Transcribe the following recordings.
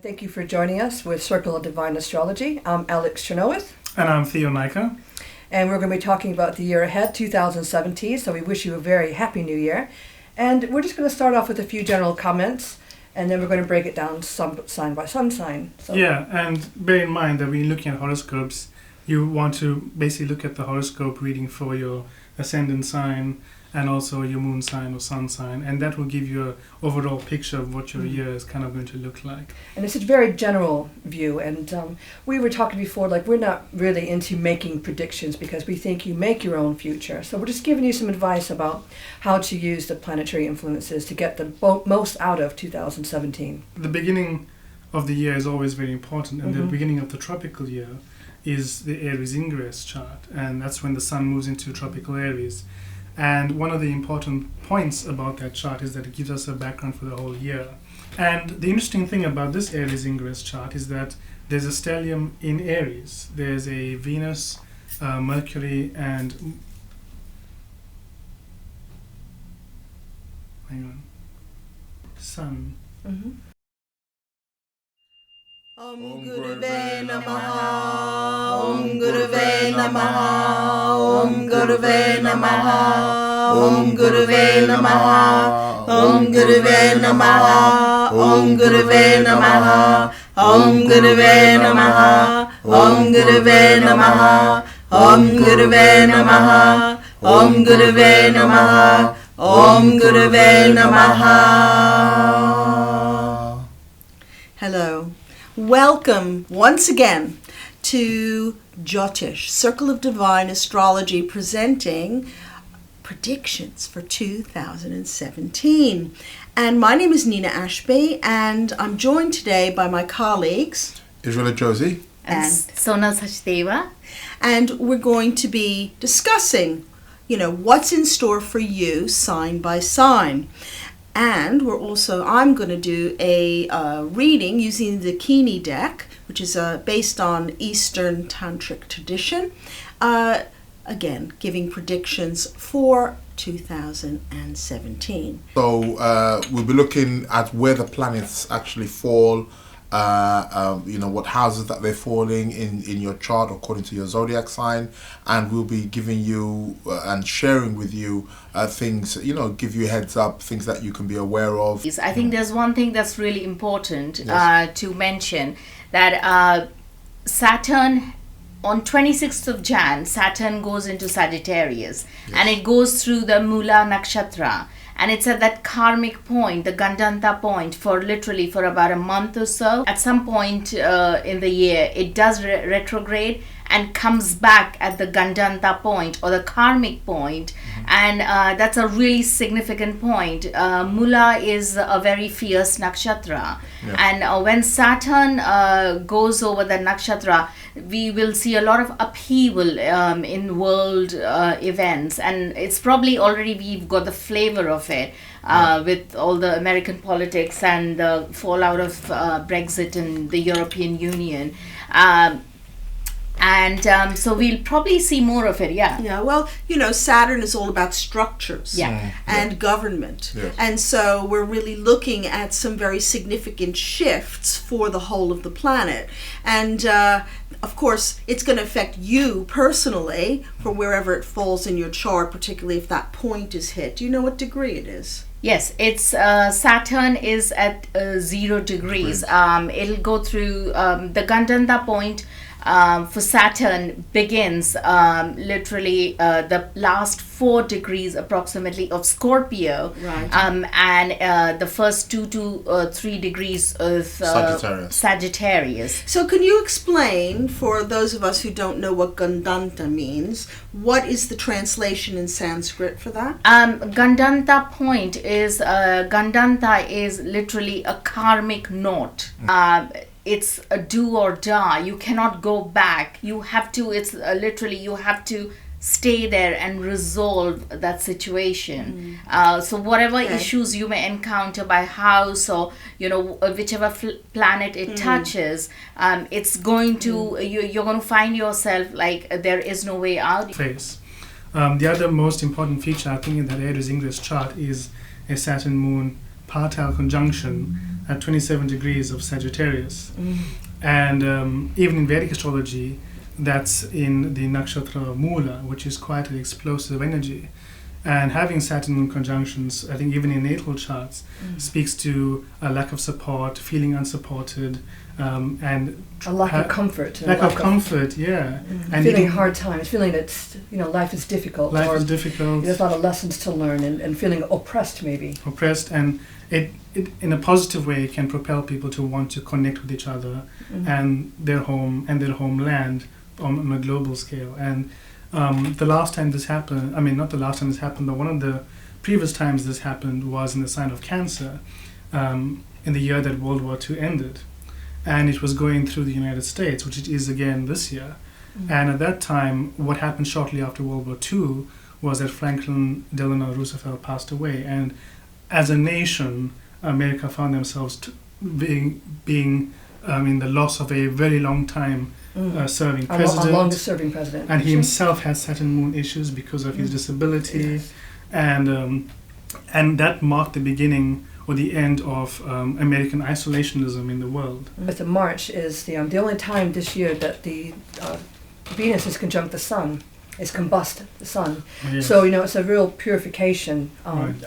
Thank you for joining us with Circle of Divine Astrology. I'm Alex Trenoweth. And I'm Theo Naicker. And we're going to be talking about the year ahead, 2017, so we wish you a very happy new year. And we're just going to start off with a few general comments, and then we're going to break it down sign by sun sign. So. Yeah, and bear in mind that when you're looking at horoscopes, you want to basically look at the horoscope reading for your ascendant sign and also your moon sign or sun sign, and that will give you an overall picture of what your year is kind of going to look like. And it's a very general view, and we were talking before, like, we're not really into making predictions because we think you make your own future. So we're just giving you some advice about how to use the planetary influences to get the most out of 2017. The beginning of the year is always very important, and the beginning of the tropical year is the Aries Ingress chart, and that's when the sun moves into tropical Aries. And one of the important points about that chart is that it gives us a background for the whole year. And the interesting thing about this Aries Ingress chart is that there's a stellium in Aries. There's a Venus, Mercury, and Sun. Om Guruve Namaha, Om Guruve Namaha, Om Guruve Namaha, Om Guruve Namaha, Om Guruve Namaha, Om Guruve Namaha, Om Guruve Namaha, Om Guruve Namaha, Om Guruve Namaha, Om Guruve Namaha, Om Guruve Namaha. Hello. Welcome once again to Jyotish, Circle of Divine Astrology, presenting predictions for 2017. And my name is Nina Ashby, and I'm joined today by my colleagues Ajose and Sonal Sachdeva. And we're going to be discussing, what's in store for you sign by sign. And I'm going to do a reading using the Kini deck, which is based on Eastern Tantric tradition. Again, giving predictions for 2017. So we'll be looking at where the planets actually fall, what houses that they're falling in your chart according to your zodiac sign, and we'll be giving you and sharing with you things, give you a heads up, things that you can be aware of. I think there's one thing that's really important to mention, that Saturn, on 26th of Jan, Saturn goes into Sagittarius, and it goes through the Mula Nakshatra. And it's at that karmic point, the Gandanta point, for about a month or so. At some point in the year, it does retrograde and comes back at the Gandanta point or the karmic point. And that's a really significant point. Mula is a very fierce nakshatra. And when Saturn goes over the nakshatra, we will see a lot of upheaval in world events, and it's probably already we've got the flavor of it with all the American politics and the fallout of Brexit and the European Union. So we'll probably see more of it, Yeah, well, Saturn is all about structures and government. Yes. And so we're really looking at some very significant shifts for the whole of the planet. And of course, it's going to affect you personally for wherever it falls in your chart, particularly if that point is hit. Do you know what degree it is? Yes, it's Saturn is at 0 degrees. It'll go through the Gandanta point. For Saturn begins literally the last 4 degrees approximately of Scorpio, and the first 2 to 3 degrees of Sagittarius. So can you explain, for those of us who don't know what Gandanta means, what is the translation in Sanskrit for that? Gandanta point is, Gandanta is literally a karmic knot. It's a do or die. You cannot go back. You have to, you have to stay there and resolve that situation. So whatever issues you may encounter by house or, whichever planet it touches, it's going to, you're going to find yourself like there is no way out. The other most important feature, I think, in that Aries Ingress chart is a Saturn-Moon partile conjunction at 27 degrees of Sagittarius. And even in Vedic astrology, that's in the nakshatra Mula, which is quite an explosive energy. And having Saturn moon conjunctions, I think even in natal charts, speaks to a lack of support, feeling unsupported, and a lack of comfort. Lack of comfort, yeah. And feeling hard times, feeling that life is difficult. Life is difficult. There's a lot of lessons to learn, and feeling oppressed maybe. Oppressed, and it in a positive way can propel people to want to connect with each other and their home and their homeland on a global scale. And the last time this happened, not the last time this happened, but one of the previous times this happened was in the sign of Cancer, in the year that World War II ended. And it was going through the United States, which it is again this year. And at that time, what happened shortly after World War II was that Franklin Delano Roosevelt passed away. And as a nation, America found themselves being in the loss of a very long time serving president. Our longest serving president. And he himself had Saturn moon issues because of his disability. Yes. And that marked the beginning or the end of American isolationism in the world. But the March is the only time this year that the Venus is conjunct the Sun, is combust the Sun. Yes. So it's a real purification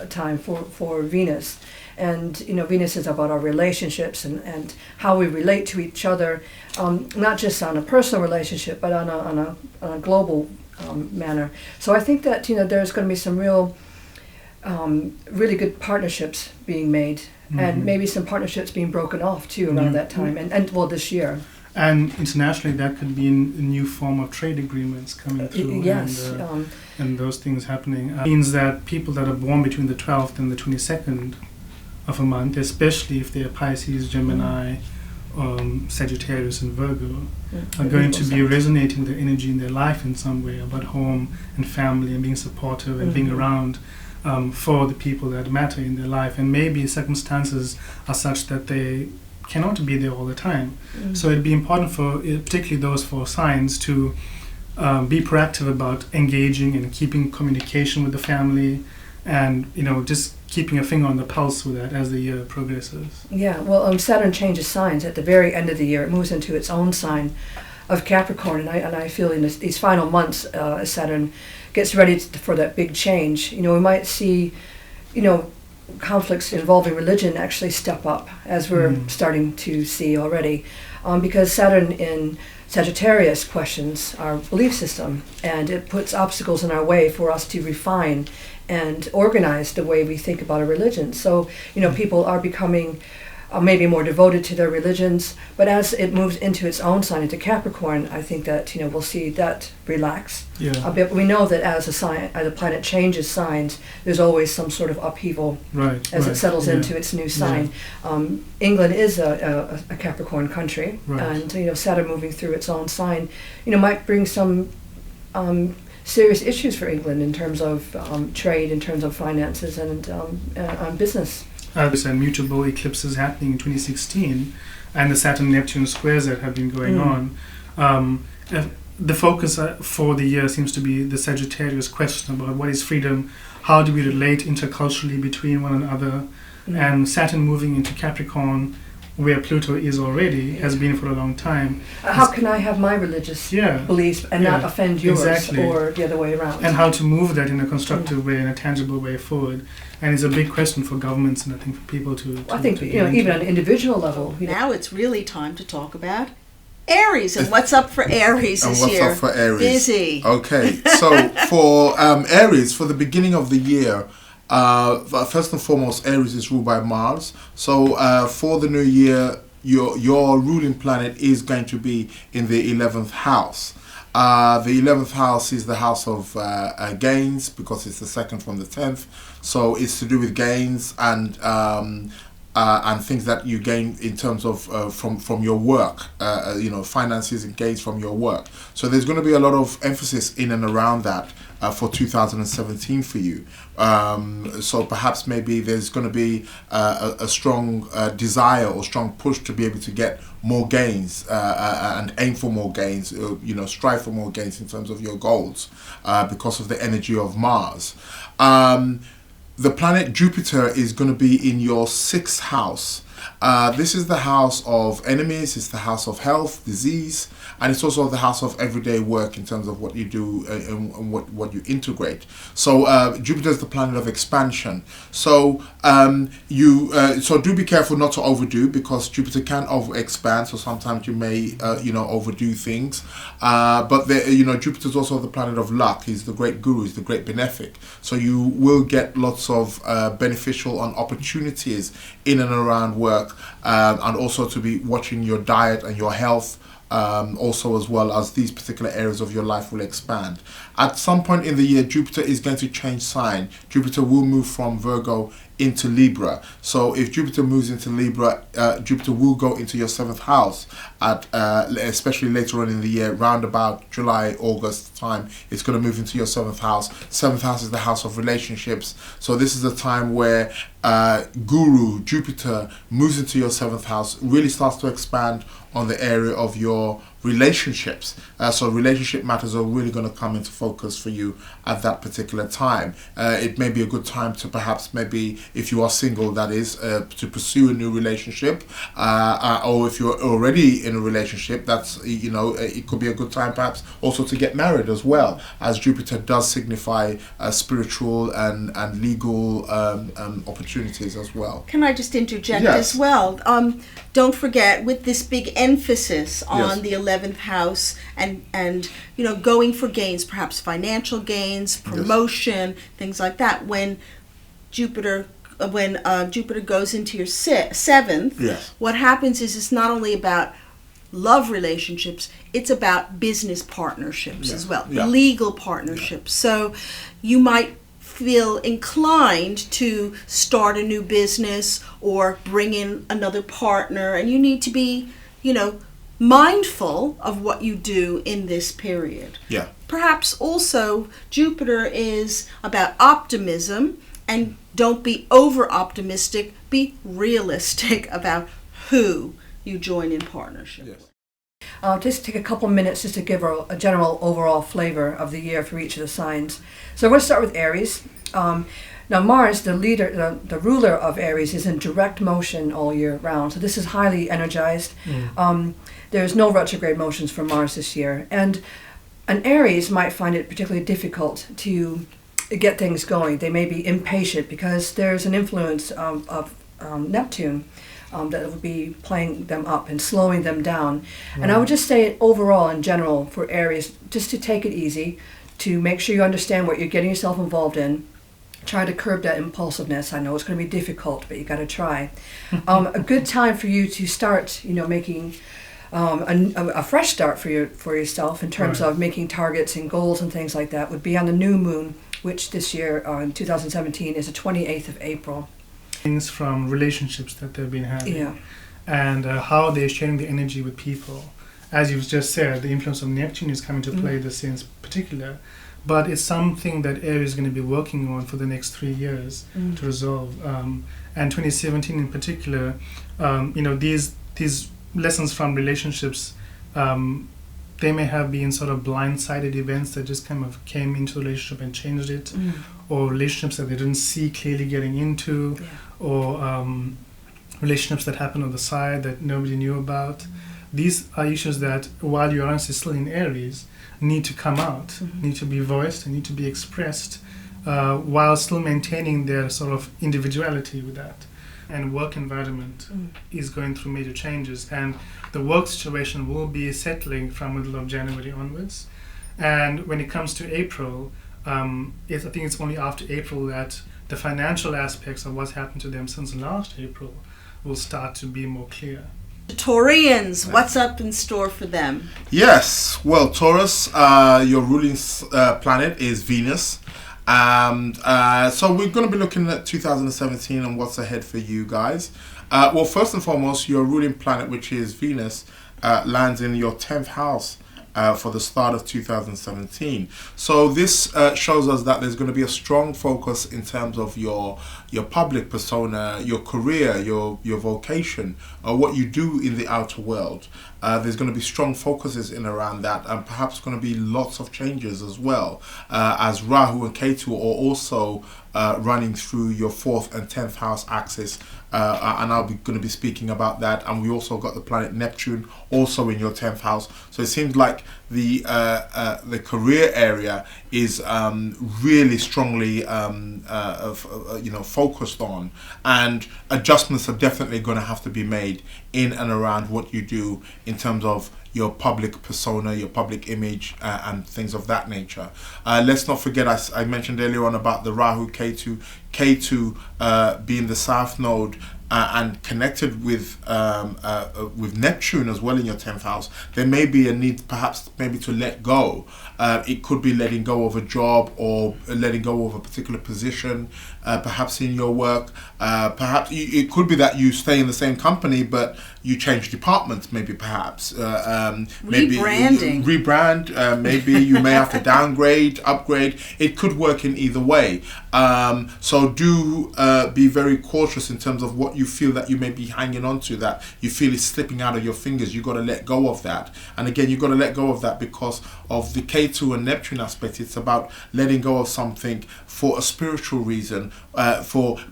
time for Venus. And Venus is about our relationships and how we relate to each other, not just on a personal relationship, but on a global manner. So I think that there's going to be some really good partnerships being made, and maybe some partnerships being broken off too around that time, and this year. And internationally, that could be a new form of trade agreements coming through. Yes. And those things happening means that people that are born between the 12th and the 22nd of a month, especially if they're Pisces, Gemini, Sagittarius and Virgo, are going to be resonating the energy in their life in some way about home and family and being supportive and being around for the people that matter in their life. And maybe circumstances are such that they cannot be there all the time. So it'd be important for particularly those 4 signs to be proactive about engaging and keeping communication with the family, and just keeping a finger on the pulse with that as the year progresses. Yeah, well, Saturn changes signs at the very end of the year. It moves into its own sign of Capricorn, and I feel in these final months, as Saturn gets ready for that big change, we might see, conflicts involving religion actually step up, as we're starting to see already, because Saturn in Sagittarius questions our belief system, and it puts obstacles in our way for us to refine and organize the way we think about a religion. So, people are becoming maybe more devoted to their religions, but as it moves into its own sign, into Capricorn, I think that, we'll see that relax a bit. We know that as a planet changes signs, there's always some sort of upheaval as it settles into its new sign. England is a Capricorn country, and Saturn moving through its own sign, might bring some serious issues for England in terms of trade, in terms of finances, and business. And mutable eclipses happening in 2016, and the Saturn-Neptune squares that have been going on. The focus for the year seems to be the Sagittarius question about what is freedom, how do we relate interculturally between one another, and Saturn moving into Capricorn, where Pluto is already, has been for a long time. How can I have my religious beliefs and not offend yours, or the other way around? And how to move that in a constructive way, in a tangible way forward. And it's a big question for governments, and I think for people to I think, even on an individual level. Now it's really time to talk about Aries, and what's up for Aries this year? And what's up for Aries? Busy. Okay, so for Aries, for the beginning of the year, first and foremost, Aries is ruled by Mars. So for the new year, your ruling planet is going to be in the 11th house. The 11th house is the house of gains, because it's the second from the 10th. So it's to do with gains and things that you gain in terms of from your work, finances and gains from your work. So there's going to be a lot of emphasis in and around that for 2017 for you. So perhaps maybe there's going to be a strong desire or strong push to be able to get more gains and aim for more gains, strive for more gains in terms of your goals because of the energy of Mars. The planet Jupiter is going to be in your 6th house, This is the house of enemies, it's the house of health, disease, and it's also the house of everyday work in terms of what you do and what you integrate. So Jupiter is the planet of expansion. So so do be careful not to overdo, because Jupiter can over expand. So sometimes you may overdo things. But Jupiter is also the planet of luck. He's the great guru. He's the great benefic. So you will get lots of beneficial and opportunities in and around work, and also to be watching your diet and your health. Also, as well as these particular areas of your life will expand. At some point in the year, Jupiter is going to change sign. Jupiter will move from Virgo into Libra. So if Jupiter moves into Libra, Jupiter will go into your 7th house at especially later on in the year, round about July, August time. It's going to move into your 7th house. 7th house is the house of relationships. So this is a time where Guru, Jupiter, moves into your 7th house, really starts to expand on the area of your relationships. So relationship matters are really going to come into focus for you at that particular time. It may be a good time to perhaps, maybe if you are single, that is, to pursue a new relationship, or if you're already in a relationship, that's, it could be a good time perhaps also to get married as well, as Jupiter does signify spiritual and legal opportunities as well. Can I just interject as well? Don't forget, with this big emphasis on the 11th house and going for gains, perhaps financial gains, promotion, things like that. When Jupiter goes into your 7th, what happens is it's not only about love relationships, it's about business partnerships as well, legal partnerships. So you might feel inclined to start a new business or bring in another partner, and you need to be, mindful of what you do in this period. Yeah. Perhaps also Jupiter is about optimism, and don't be over optimistic, be realistic about who you join in partnership with. Just take a couple minutes just to give a general overall flavor of the year for each of the signs. So we're going to start with Aries. Now Mars, the leader, the ruler of Aries, is in direct motion all year round. So this is highly energized. There's no retrograde motions for Mars this year. And an Aries might find it particularly difficult to get things going. They may be impatient because there's an influence of Neptune that would be playing them up and slowing them down. And I would just say overall, in general, for Aries, just to take it easy, to make sure you understand what you're getting yourself involved in. Try to curb that impulsiveness. I know it's going to be difficult, but you got to try. A good time for you to start, making a fresh start for yourself in terms of making targets and goals and things like that would be on the new moon, which this year, in 2017, is the 28th of April. Things from relationships that they've been having, and how they're sharing the energy with people. As you've just said, the influence of Neptune is coming to play this in particular, but it's something that Aries is going to be working on for the next 3 years to resolve. And 2017 in particular, these lessons from relationships, they may have been sort of blindsided events that just kind of came into the relationship and changed it, or relationships that they didn't see clearly getting into, or relationships that happened on the side that nobody knew about. These are issues that, while Uranus is still in Aries, need to come out, need to be voiced, and need to be expressed, while still maintaining their sort of individuality with that. And work environment is going through major changes, and the work situation will be settling from middle of January onwards. And when it comes to April, I think it's only after April that the financial aspects of what's happened to them since last April will start to be more clear. Taurians, what's up in store for them? Yes, well, Taurus, your ruling planet is Venus. So we're going to be looking at 2017 and what's ahead for you guys. Well, first and foremost, your ruling planet, which is Venus, lands in your 10th house for the start of 2017. So this shows us that there's going to be a strong focus in terms of your public persona, your career, your vocation, what you do in the outer world. There's going to be strong focuses in around that, and perhaps going to be lots of changes as well, as Rahu and Ketu are also running through your 4th and 10th house axis. And I'll be going to be speaking about that. And we also got the planet Neptune also in your 10th house. So it seems like the career area is really strongly focused on, and adjustments are definitely going to have to be made in and around what you do in terms of your public persona, your public image, and things of that nature. Let's not forget, I mentioned earlier on about the Rahu Ketu, being the south node and connected with Neptune as well in your 10th house. There may be a need perhaps maybe to let go. It could be letting go of a job or letting go of a particular position, perhaps in your work. Perhaps it could be that you stay in the same company but you change departments, maybe perhaps. Maybe rebranding. Rebrand, maybe you may have to downgrade, upgrade. It could work in either way. So do be very cautious in terms of what you feel that you may be hanging on to, that you feel is slipping out of your fingers. You've got to let go of that. And again, you've got to let go of that because of the Ketu and Neptune aspect. It's about letting go of something for a spiritual reason,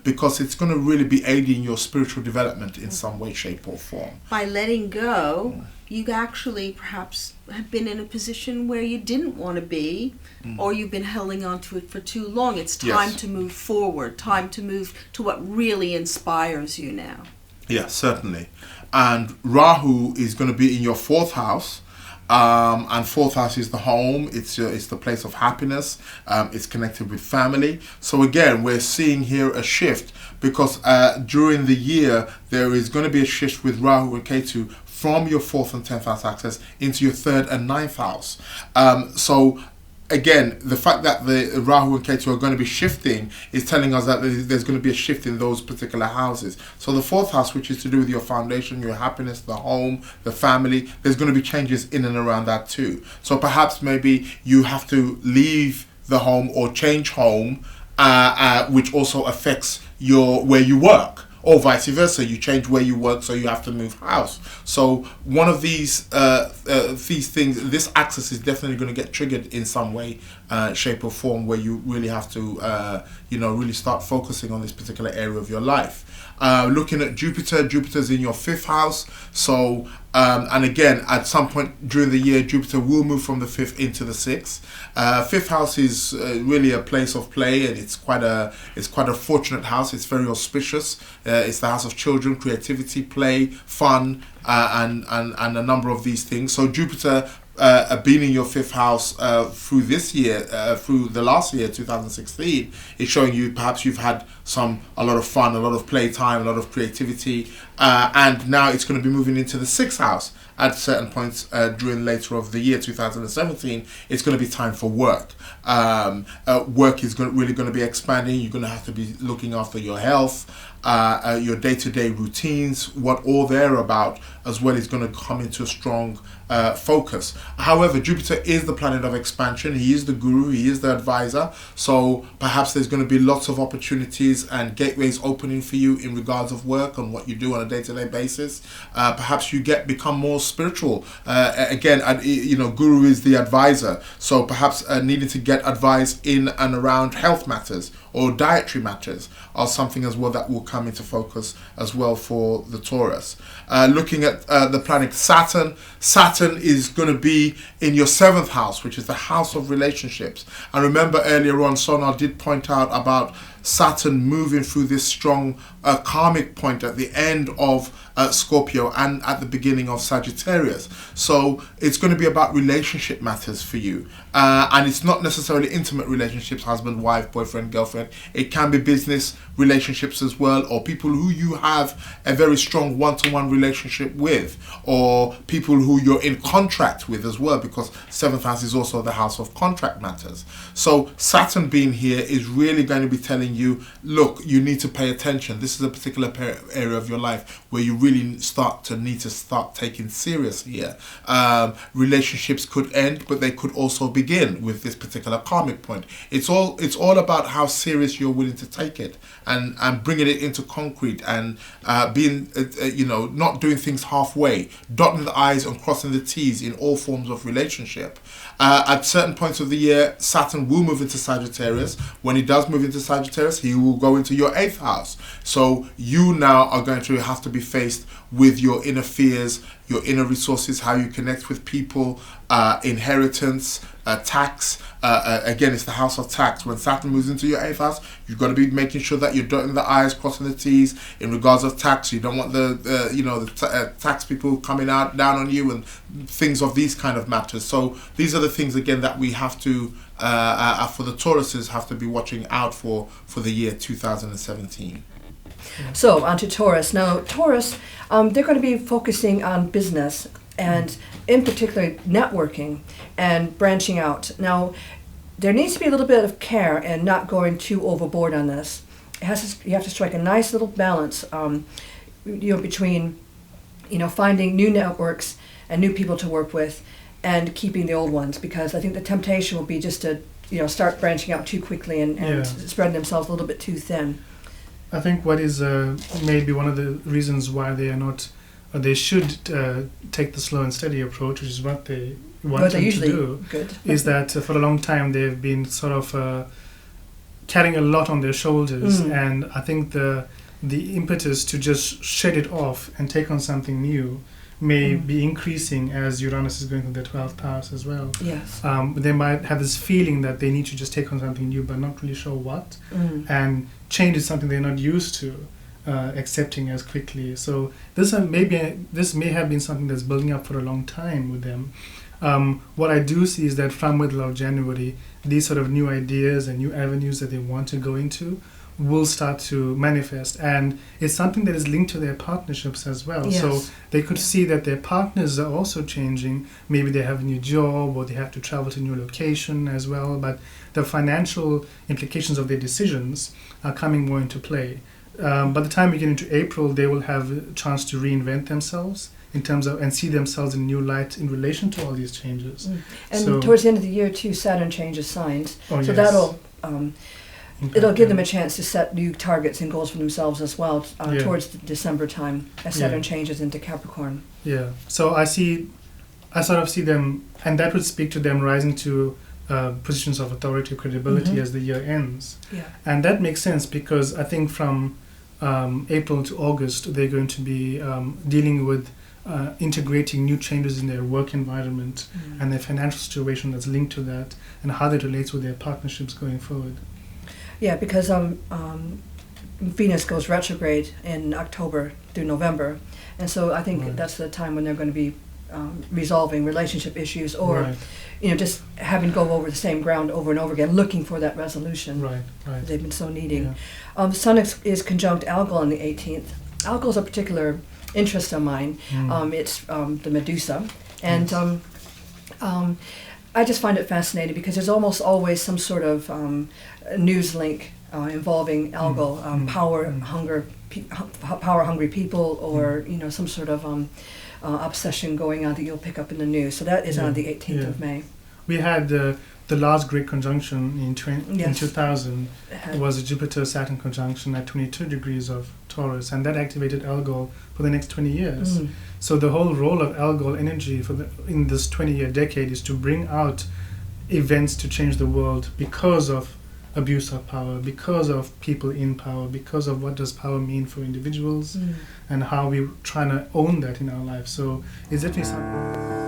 because it's going to really be aiding your spiritual development in some way, shape or form. By letting go, you actually perhaps have been in a position where you didn't want to be, or you've been holding on to it for too long. It's time to move forward, time to move to what really inspires you now. Yes, certainly. And Rahu is going to be in your 4th house. And 4th house is the home. It's the place of happiness. It's connected with family. So again, we're seeing here a shift because during the year there is going to be a shift with Rahu and Ketu from your 4th and 10th house axis into your 3rd and 9th house. So again, the fact that the Rahu and Ketu are going to be shifting is telling us that there's going to be a shift in those particular houses. So the 4th house, which is to do with your foundation, your happiness, the home, the family, there's going to be changes in and around that too. So perhaps maybe you have to leave the home or change home, which also affects where you work. Or vice versa, you change where you work, so you have to move house. So one of these things, this axis is definitely going to get triggered in some way, shape or form, where you really have to, really start focusing on this particular area of your life. Looking at Jupiter's in your 5th house. So, and again, at some point during the year, Jupiter will move from the 5th into the 6th. 5th house is really a place of play, and it's quite a fortunate house. It's very auspicious. It's the house of children, creativity, play, fun, and a number of these things. So Jupiter being in your 5th house through this year, through the last year, 2016, is showing you perhaps you've had a lot of fun, a lot of playtime, a lot of creativity, and now it's going to be moving into the 6th house at certain points during later of the year 2017. It's going to be time for work. Work is really going to be expanding. You're going to have to be looking after your health, your day-to-day routines, what all they're about as well is going to come into a strong focus. However, Jupiter is the planet of expansion. He is the guru, he is the advisor, so perhaps there's going to be lots of opportunities and gateways opening for you in regards of work and what you do on a day-to-day basis. Perhaps you become more spiritual. Again, guru is the advisor, so perhaps needing to get advice in and around health matters or dietary matters are something as well that will come into focus as well for the Taurus. Looking at the planet Saturn is going to be in your 7th house, which is the house of relationships. And remember earlier on, Sonal did point out about Saturn moving through this strong karmic point at the end of Scorpio and at the beginning of Sagittarius. So it's going to be about relationship matters for you. And it's not necessarily intimate relationships, husband, wife, boyfriend, girlfriend. It can be business relationships as well, or people who you have a very strong one-to-one relationship with, or people who you're in contract with as well, because 7th house is also the house of contract matters. So Saturn being here is really going to be telling you, look, you need to pay attention. This is a particular area of your life where you really need to start taking serious here. Relationships could end, but they could also begin with this particular karmic point. It's all about how serious serious you're willing to take it, and bringing it into concrete, and being, not doing things halfway, dotting the I's and crossing the T's in all forms of relationship. At certain points of the year, Saturn will move into Sagittarius. When he does move into Sagittarius, he will go into your 8th house. So you now are going to have to be faced with your inner fears, your inner resources, how you connect with people, inheritance, tax. Again, it's the house of tax. When Saturn moves into your 8th house, you've got to be making sure that you're dotting the I's, crossing the T's in regards of tax. You don't want the tax people coming down on you and things of these kind of matters. So these are the things, again, that we have to, for the Tauruses, have to be watching out for the year 2017. So, on to Taurus. Now, Taurus, they're going to be focusing on business and, in particular, networking and branching out. Now, there needs to be a little bit of care and not going too overboard on this. You have to strike a nice little balance, between, finding new networks and new people to work with, and keeping the old ones, because I think the temptation will be just to, start branching out too quickly and spreading themselves a little bit too thin. I think what is maybe one of the reasons why they are not, or they should take the slow and steady approach, which is what they want them to do, is that for a long time they've been sort of carrying a lot on their shoulders, and I think the impetus to just shed it off and take on something new may be increasing as Uranus is going through the 12th house as well. Yes. They might have this feeling that they need to just take on something new, but not really sure what, and change is something they're not used to accepting as quickly. So this may have been something that's building up for a long time with them. What I do see is that from middle of January, these sort of new ideas and new avenues that they want to go into will start to manifest, and it's something that is linked to their partnerships as well. Yes. So they could see that their partners are also changing. Maybe they have a new job, or they have to travel to a new location as well, but the financial implications of their decisions are coming more into play. By the time we get into April, they will have a chance to reinvent themselves in terms of, and see themselves in new light in relation to all these changes. And towards the end of the year too, Saturn changes signs, that'll it'll give them a chance to set new targets and goals for themselves as well towards the December time, as Saturn changes into Capricorn. Yeah. So I sort of see them, and that would speak to them rising to positions of authority, credibility as the year ends. Yeah. And that makes sense, because I think from April to August, they're going to be dealing with integrating new changes in their work environment and their financial situation that's linked to that, and how that relates with their partnerships going forward. Yeah, because Venus goes retrograde in October through November, and so I think that's the time when they're going to be resolving relationship issues, or just having to go over the same ground over and over again, looking for that resolution. Right. They've been so needing. The Sun is conjunct Algol on the 18th. Algol is a particular interest of mine. It's the Medusa, and I just find it fascinating because there's almost always some sort of news link involving Algol, power-hungry people, or some sort of obsession going on that you'll pick up in the news. So that is on the 18th of May. We had the last great conjunction in 2000 was a Jupiter-Saturn conjunction at 22 degrees of Taurus, and that activated Algol for the next 20 years. So the whole role of Algol energy in this 20-year decade is to bring out events to change the world because of abuse of power, because of people in power, because of what does power mean for individuals, and how we're trying to own that in our lives. So it's definitely something.